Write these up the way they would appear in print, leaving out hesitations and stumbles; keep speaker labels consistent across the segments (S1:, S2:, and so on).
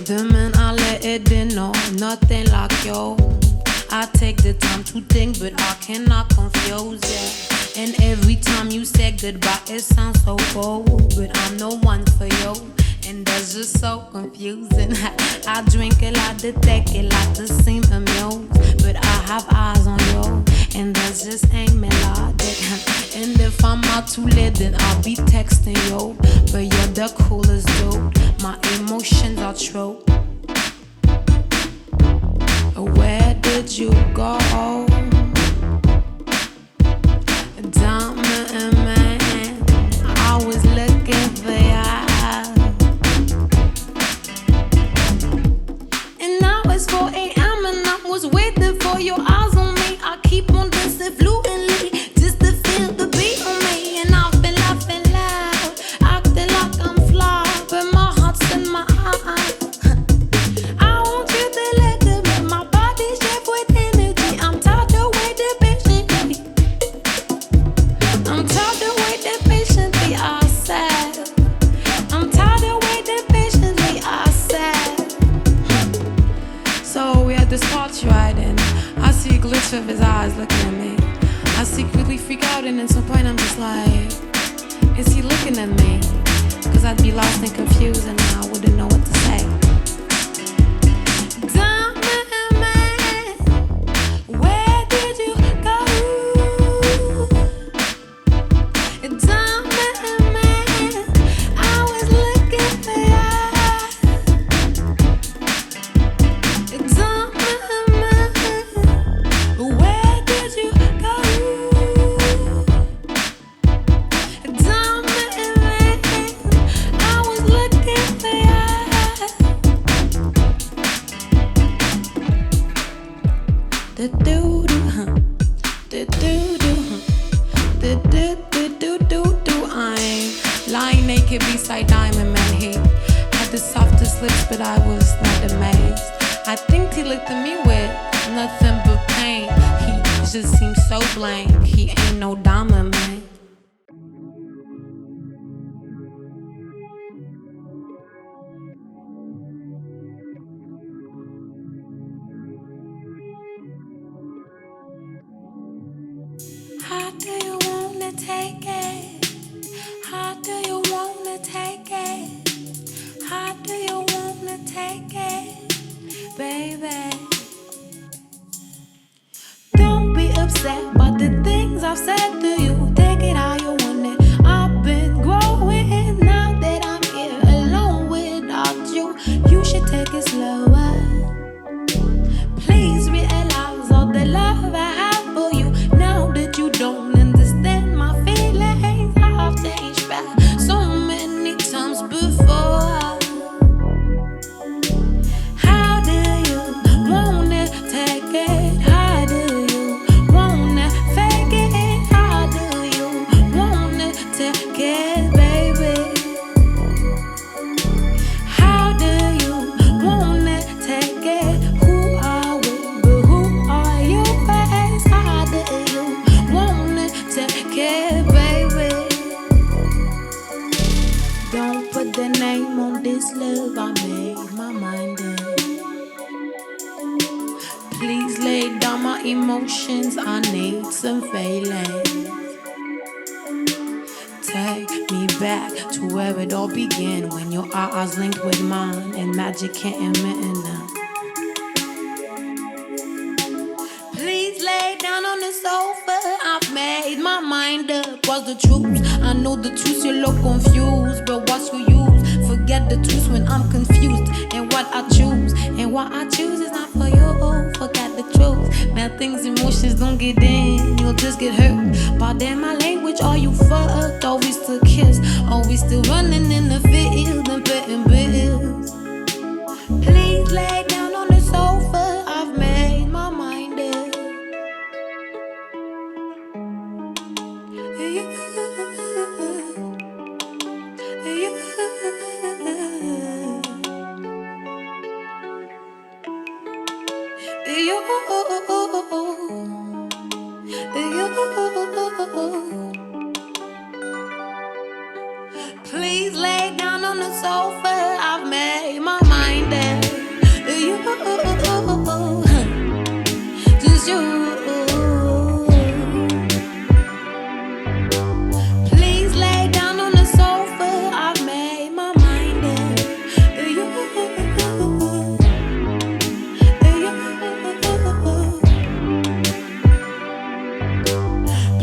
S1: Demain allait aider, no, nothing like yo. I take the time to think, but I cannot confuse it. And every time you say goodbye, it sounds so cold. But I'm no one for you, and that's just so confusing. I drink a lot to take a lot to seem amused, but I have eyes on you, and that just ain't melodic. And if I'm out too late, then I'll be texting you, but you're the coolest dude. My emotions are true. Where did you go? Diamond and man, I was looking for ya. And now it's 4 a.m. and I was waiting for your eyes on me. I keep on dancing fluently just to feel the beat on me. And I've been laughing loud, acting like I'm fly, but my heart's in my eyes. I want you to let it make my body shake with energy. I'm tired of waiting patiently. I'm tired of waiting patiently, I said. I'm tired of waiting patiently, I said. So we had this party right, and I see a glitter of his eyes looking at me. I secretly freak out, and at some point I'm just like, is he looking at me? Cause I'd be lost and confused and I wouldn't know what to say. Diamond man, where did you go? Diamond man, I was looking for ya. Diamond man, where did you go? Diamond man, I was looking for ya. The doo doo, huh? The doo doo, huh? The doo doo doo. I'm lying naked beside Diamond Man. He had the softest lips, but I was not amazed. I think he looked at me with nothing but pain. He just seemed so blank. He ain't no Diamond Man. How do you wanna take it? How do you wanna take it? How do you wanna take it, baby? Don't be upset about the things I've said to you. Take it how you want it. I've been Please lay down my emotions, I need some feelings. Take me back to where it all began, when your eyes linked with mine and magic can't imagine now. Please lay down on the sofa, I've made my mind up. What's the truth? I know the truth, you look confused, but what's your use? Forget the truth when I'm confused, and what I choose, and what I choose is not for you. Forget the truth. Now things, emotions don't get in, you'll just get hurt. Pardon my language, are you fucked? Are we still kiss? Are we still running in the field and paying bills? Please lay down on the sofa, I've made my mind up. Please lay down on the sofa, I've made my mind up. Just you. Please lay down on the sofa, I've made my mind up.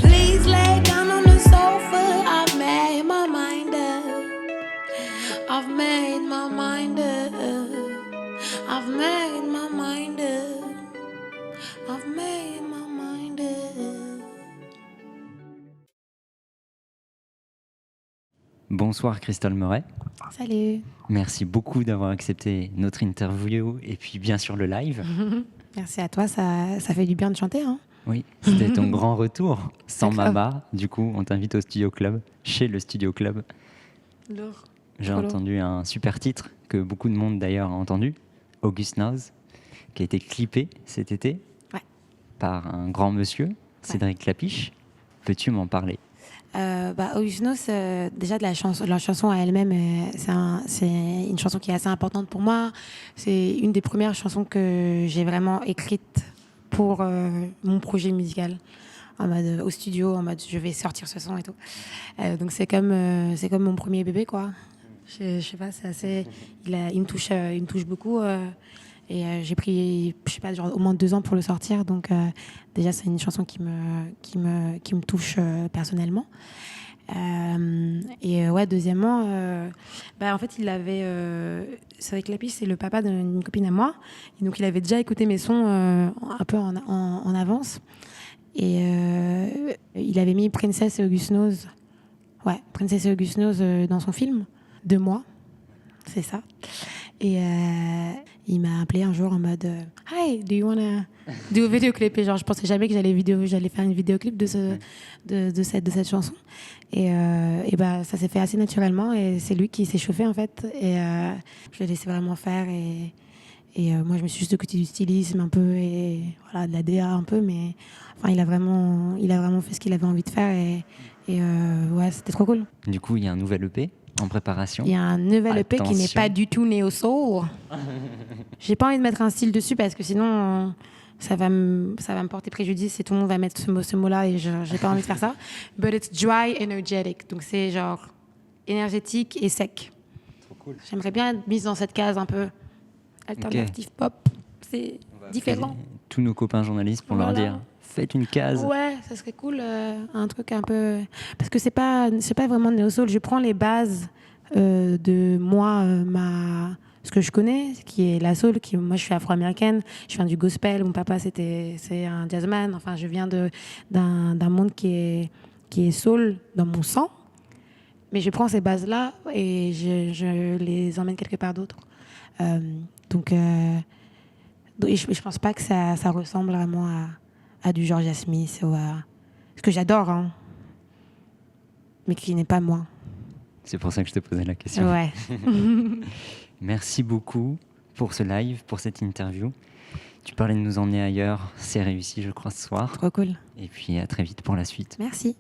S1: Please lay down on the sofa, I've made my mind up. I've made my mind up. I've made my mind up. I've made my mind up.
S2: Bonsoir Christelle Meuret.
S3: Salut.
S2: Merci beaucoup d'avoir accepté notre interview et puis bien sûr le live.
S3: Merci à toi, ça fait du bien de chanter. Hein.
S2: Oui, c'était ton grand retour sans
S3: D'accord.
S2: Mama. Du coup, on t'invite au Studio Club, chez le Studio Club.
S3: Lourd.
S2: J'ai
S3: Trop
S2: entendu un super titre que beaucoup de monde d'ailleurs a entendu, August Knows, qui a été clippé cet été par un grand monsieur, Cédric Clapiche. Peux-tu m'en parler?
S3: August Knows, déjà de la chanson à elle-même, c'est une chanson qui est assez importante pour moi. C'est une des premières chansons que j'ai vraiment écrites pour mon projet musical. En mode au studio, en mode je vais sortir ce son et tout. Donc c'est comme mon premier bébé, quoi. Je sais pas, c'est assez. Il me touche beaucoup. Et j'ai pris, je sais pas, genre au moins 2 ans pour le sortir. Donc déjà, c'est une chanson qui me touche personnellement. Deuxièmement, en fait, il avait. C'est avec Clapiche, c'est le papa d'une copine à moi. Et donc, il avait déjà écouté mes sons un peu en avance. Et il avait mis Princess August Knows. Ouais, Princess August Knows dans son film, de moi. C'est ça. Et il m'a appelé un jour en mode Hi, do you wanna do a video clip? Et genre, je pensais jamais que j'allais faire une vidéoclip de cette chanson. Et ça s'est fait assez naturellement. Et c'est lui qui s'est chauffé en fait. Et je l'ai laissé vraiment faire. Et moi, je me suis juste occupée du stylisme un peu et voilà, de la DA un peu. Mais enfin, il a vraiment fait ce qu'il avait envie de faire. Et c'était trop cool. Du
S2: coup, il y a un nouvel EP en préparation.
S3: Il y a un nouvel EP qui n'est pas du tout néo-soul. J'ai pas envie de mettre un style dessus parce que sinon ça va me porter préjudice et tout le monde va mettre ce mot-là et j'ai pas envie de faire ça. But it's dry energetic. Donc c'est genre énergétique et sec.
S2: Trop cool.
S3: J'aimerais bien être mise dans cette case un peu alternative pop. C'est différent.
S2: Tous nos copains journalistes pour leur dire faites une case.
S3: Ouais, ça serait cool, un truc un peu... Parce que c'est pas vraiment néo-soul. Je prends les bases de moi, ce que je connais, qui est la soul. Moi, je suis afro-américaine, je viens du gospel. Mon papa, c'est un jazzman. Enfin, je viens d'un monde qui est soul dans mon sang. Mais je prends ces bases-là et je les emmène quelque part d'autre. Donc, je pense pas que ça ressemble vraiment à du Georgia Smith ou à ce que j'adore, hein, mais qui n'est pas moi.
S2: C'est pour ça que je te posais la question.
S3: Ouais.
S2: Merci beaucoup pour ce live, pour cette interview. Tu parlais de nous emmener ailleurs, c'est réussi, je crois, ce soir.
S3: Trop cool.
S2: Et puis à très vite pour la suite.
S3: Merci.